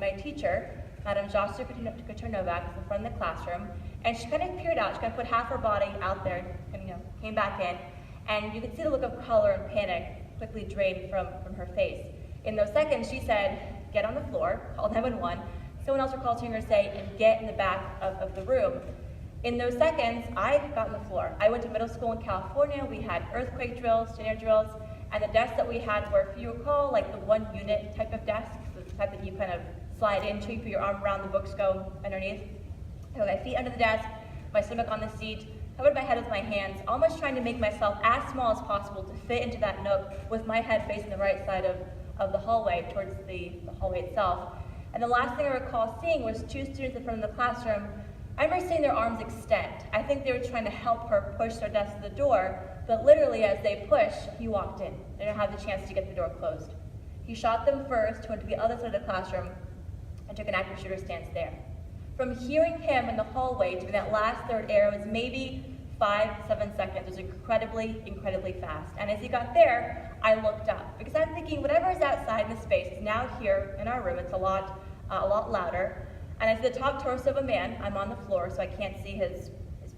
and my teacher, Madam Jocelyn Koternovak, was in front of the classroom, and she kind of peered out. She kind of put half her body out there and came back in, and you could see the look of color and panic quickly drain from her face. In those seconds, she said, "Get on the floor," called 911. Someone else recalled hearing her say, "And get in the back of the room." In those seconds, I got on the floor. I went to middle school in California. We had earthquake drills, tornado drills, and the desks that we had were, if you recall, like the 1 unit type of desk, so the type that you kind of slide into, you put your arm around, the books go underneath. I put my feet under the desk, my stomach on the seat, covered my head with my hands, almost trying to make myself as small as possible to fit into that nook with my head facing the right side of the hallway towards the hallway itself. And the last thing I recall seeing was 2 students in front of the classroom. I remember seeing their arms extend. I think they were trying to help her push their desk to the door, but literally as they pushed, he walked in. They didn't have the chance to get the door closed. He shot them first, went to the other side of the classroom, and took an active shooter stance there. From hearing him in the hallway to that last third air was maybe 5 to 7 seconds. It was incredibly, incredibly fast. And as he got there, I looked up because I'm thinking whatever is outside in the space is now here in our room. It's a lot louder. And I see the top torso of a man. I'm on the floor, so I can't see his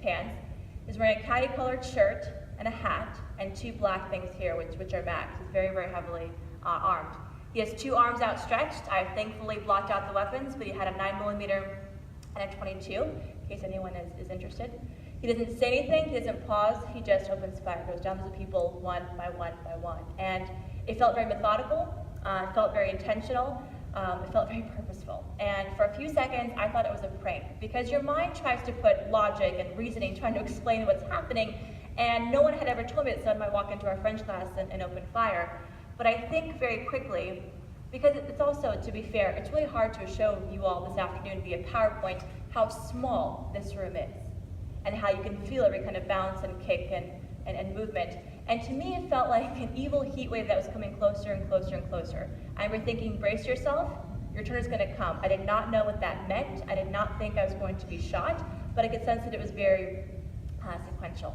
pants. He's wearing a khaki-colored shirt and a hat and 2 black things here, which are mags. He's very, very heavily armed. He has 2 arms outstretched. I thankfully blocked out the weapons, but he had a 9mm and a .22, in case anyone is interested. He doesn't say anything, he doesn't pause, he just opens fire, goes down to the people one by one by one. And it felt very methodical, it felt very intentional, it felt very purposeful. And for a few seconds, I thought it was a prank, because your mind tries to put logic and reasoning, trying to explain what's happening, and no one had ever told me that someone might walk into our French class and open fire. But I think very quickly, because it's also, to be fair, it's really hard to show you all this afternoon via PowerPoint how small this room is and how you can feel every kind of bounce and kick and movement. And to me, it felt like an evil heat wave that was coming closer and closer and closer. I remember thinking, brace yourself, your turn is going to come. I did not know what that meant. I did not think I was going to be shot, but I could sense that it was very sequential.